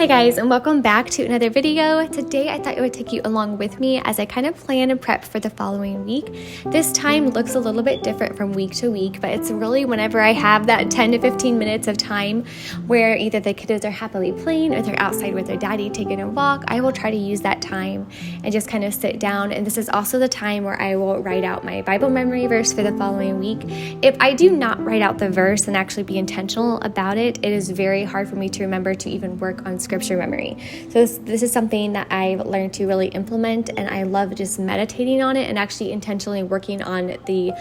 Hi guys, and welcome back to another video. Today I thought I would take you along with me as I kind of plan and prep for the following week. This time looks a little bit different from week to week, but it's really whenever I have that 10 to 15 minutes of time where either the kiddos are happily playing or they're outside with their daddy taking a walk, I will try to use that time and just kind of sit down. And this is also the time where I will write out my Bible memory verse for the following week. If I do not write out the verse and actually be intentional about it, it is very hard for me to remember to even work on scripture memory. So this is something that I've learned to really implement, and I love just meditating on it and actually intentionally working on the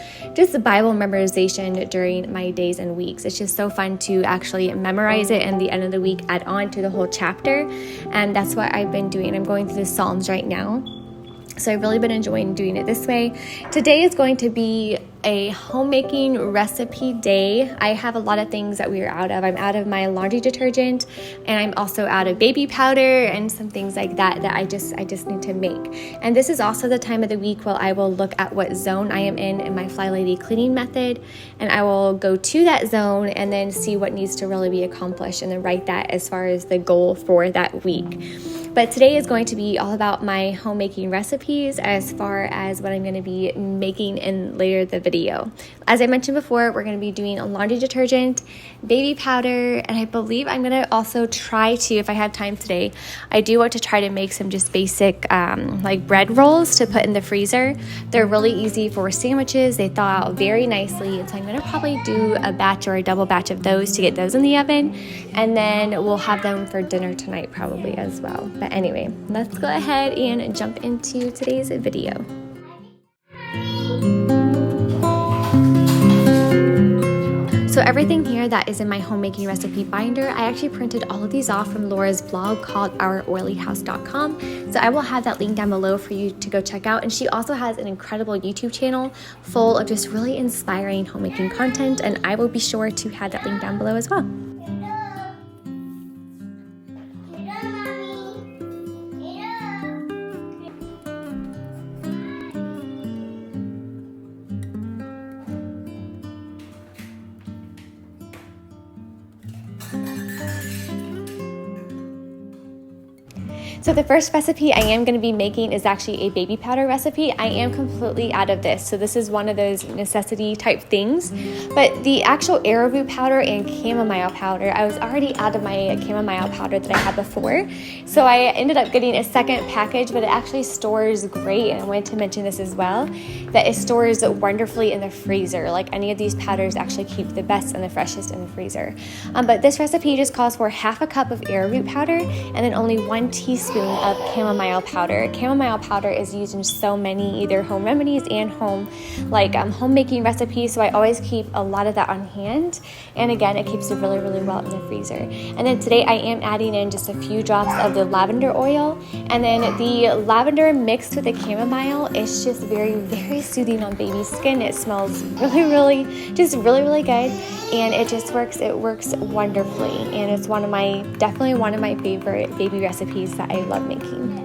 Bible memorization during my days and weeks. It's just so fun to actually memorize it and the end of the week add on to the whole chapter, and that's what I've been doing. I'm going through the Psalms right now. So I've really been enjoying doing it this way. Today is going to be a homemaking recipe day. I have a lot of things that we are out of. I'm out of my laundry detergent, and I'm also out of baby powder and some things like that I just need to make. And this is also the time of the week where I will look at what zone I am in my Fly Lady cleaning method, and I will go to that zone and then see what needs to really be accomplished and then write that as far as the goal for that week. But today is going to be all about my homemaking recipes as far as what I'm going to be making in later the video. As I mentioned before, we're going to be doing a laundry detergent, baby powder, and I believe I'm going to also try to, if I have time today, I do want to try to make some just basic like bread rolls to put in the freezer. They're really easy for sandwiches. They thaw out very nicely, and so I'm going to probably do a batch or a double batch of those to get those in the oven, and then we'll have them for dinner tonight probably as well. But anyway, let's go ahead and jump into today's video. So everything here that is in my homemaking recipe binder, I actually printed all of these off from Laura's blog called OurSweetieBirdsHome. So I will have that link down below for you to go check out. And she also has an incredible YouTube channel full of just really inspiring homemaking content, and I will be sure to have that link down below as well. So the first recipe I am going to be making is actually a baby powder recipe. I am completely out of this, so this is one of those necessity type things. But the actual arrowroot powder and chamomile powder, I was already out of my chamomile powder that I had before. So I ended up getting a second package, but it actually stores great, and I wanted to mention this as well, that it stores wonderfully in the freezer. Like any of these powders actually keep the best and the freshest in the freezer. But this recipe just calls for half a cup of arrowroot powder and then only 1 teaspoon of chamomile powder. Chamomile powder is used in so many either home remedies and homemaking recipes, so I always keep a lot of that on hand, and again it keeps it really well in the freezer. And then today I am adding in just a few drops of the lavender oil, and then the lavender mixed with the chamomile is just very soothing on baby's skin. It smells really good, and it works wonderfully, and it's definitely one of my favorite baby recipes that I love making.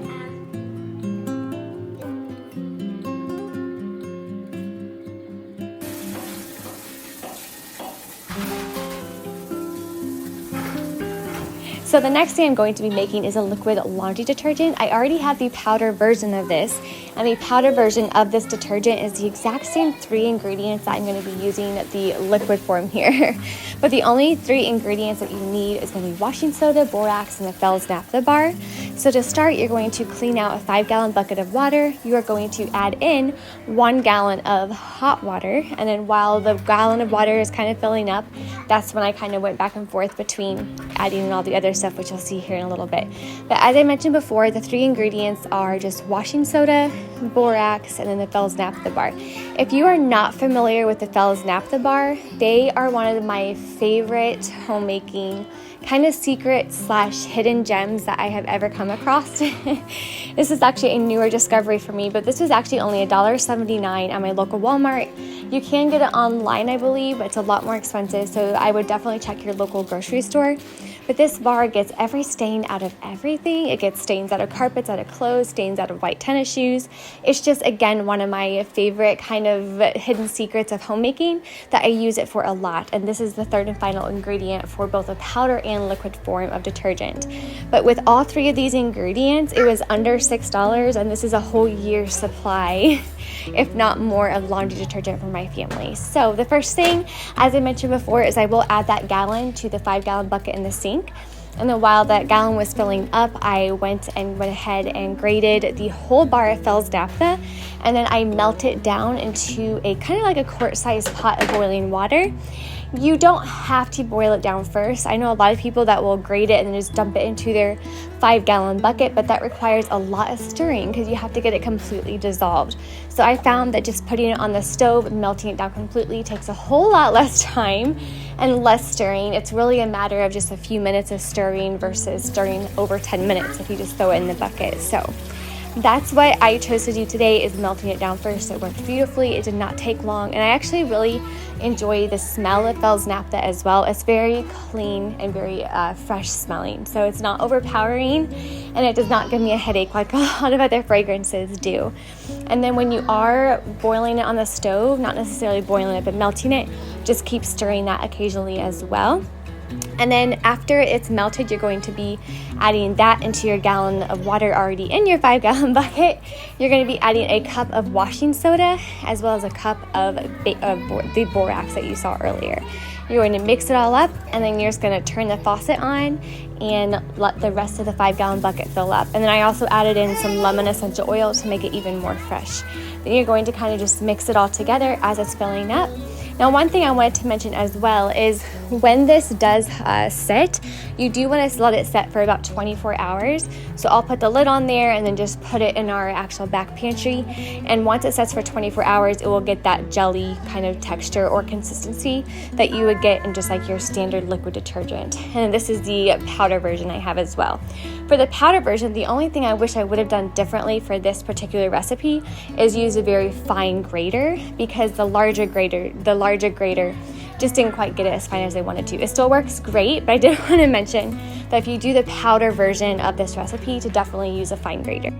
So the next thing I'm going to be making is a liquid laundry detergent. I already have the powder version of this, and the powder version of this detergent is the exact same 3 ingredients that I'm going to be using the liquid form here. But the only 3 ingredients that you need is going to be washing soda, borax, and the Fels Naphtha bar. So to start, you're going to clean out a 5-gallon bucket of water. You are going to add in 1 gallon of hot water, and then while the gallon of water is kind of filling up, that's when I kind of went back and forth between adding in all the other stuff, which you'll see here in a little bit. But as I mentioned before, the 3 ingredients are just washing soda, borax, and then the Fels Naphtha bar. If you are not familiar with the Fels Naphtha bar, they are one of my favorite homemaking kind of secret / hidden gems that I have ever come across. This is actually a newer discovery for me, but this was actually only $1.79 at my local Walmart. You can get it online, I believe, but it's a lot more expensive, so I would definitely check your local grocery store. But this bar gets every stain out of everything. It gets stains out of carpets, out of clothes, stains out of white tennis shoes. It's just, again, one of my favorite kind of hidden secrets of homemaking that I use it for a lot. And this is the third and final ingredient for both a powder and liquid form of detergent. But with all three of these ingredients, it was under $6, and this is a whole year's supply, if not more, of laundry detergent for my family. So the first thing, as I mentioned before, is I will add that gallon to the 5-gallon bucket in the sink. And then while that gallon was filling up, I went ahead and grated the whole bar of Fels Naphtha, and then I melt it down into a kind of like a quart-sized pot of boiling water. You don't have to boil it down first. I know a lot of people that will grate it and then just dump it into their 5-gallon bucket, but that requires a lot of stirring because you have to get it completely dissolved. So I found that just putting it on the stove and melting it down completely takes a whole lot less time and less stirring. It's really a matter of just a few minutes of stirring versus stirring over 10 minutes if you just throw it in the bucket. So that's what I chose to do today, is melting it down first. It worked beautifully. It did not take long, and I actually really enjoy the smell of Fels Naphtha as well. It's very clean and very fresh smelling, so it's not overpowering, and it does not give me a headache like a lot of other fragrances do. And then when you are boiling it on the stove, not necessarily boiling it but melting it, just keep stirring that occasionally as well. And then after it's melted, you're going to be adding that into your gallon of water already in your 5-gallon bucket. You're going to be adding a cup of washing soda as well as a cup of the borax that you saw earlier. You're going to mix it all up, and then you're just going to turn the faucet on and let the rest of the 5-gallon bucket fill up. And then I also added in some lemon essential oil to make it even more fresh. Then you're going to kind of just mix it all together as it's filling up. Now, one thing I wanted to mention as well is when this does sit, you do want to let it set for about 24 hours. So I'll put the lid on there and then just put it in our actual back pantry. And once it sets for 24 hours, it will get that jelly kind of texture or consistency that you would get in just like your standard liquid detergent. And this is the powder version I have as well. For the powder version, the only thing I wish I would have done differently for this particular recipe is use a very fine grater, because the larger grater just didn't quite get it as fine as I wanted to. It still works great, but I did want to mention that if you do the powder version of this recipe, to definitely use a fine grater.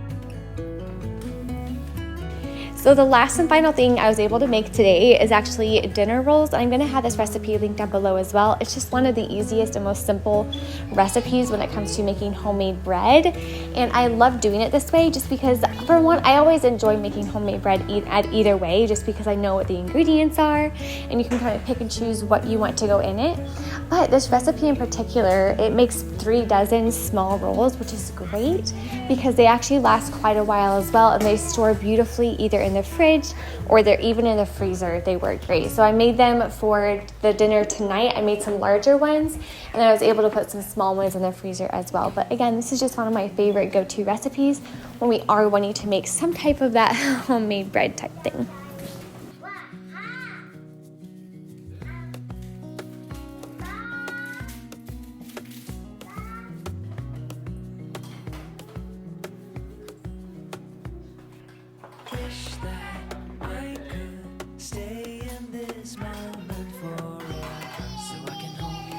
So the last and final thing I was able to make today is actually dinner rolls. I'm going to have this recipe linked down below as well. It's just one of the easiest and most simple recipes when it comes to making homemade bread. And I love doing it this way just because, for one, I always enjoy making homemade bread either way, just because I know what the ingredients are and you can kind of pick and choose what you want to go in it. But this recipe in particular, it makes 3 dozen small rolls, which is great because they actually last quite a while as well, and they store beautifully either in the fridge or they're even in the freezer. They work great. So I made them for the dinner tonight. I made some larger ones, and I was able to put some small ones in the freezer as well. But again, this is just one of my favorite go-to recipes when we are wanting to make some type of that homemade bread type thing.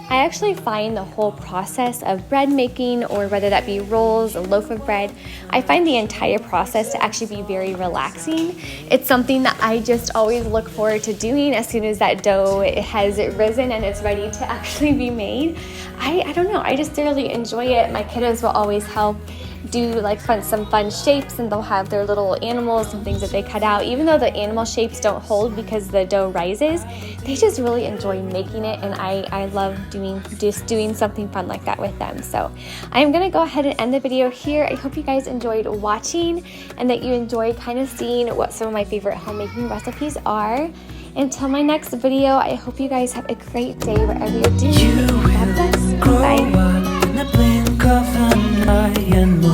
I actually find the whole process of bread making, or whether that be rolls, a loaf of bread, I find the entire process to actually be very relaxing. It's something that I just always look forward to doing as soon as that dough has risen and it's ready to actually be made. I don't know, I just thoroughly enjoy it. My kiddos will always help do like some fun shapes, and they'll have their little animals and things that they cut out. Even though the animal shapes don't hold because the dough rises, they just really enjoy making it, and I love doing something fun like that with them. So I'm gonna go ahead and end the video here. I hope you guys enjoyed watching and that you enjoyed kind of seeing what some of my favorite homemaking recipes are. Until my next video, I hope you guys have a great day wherever you're doing. God bless. Bye.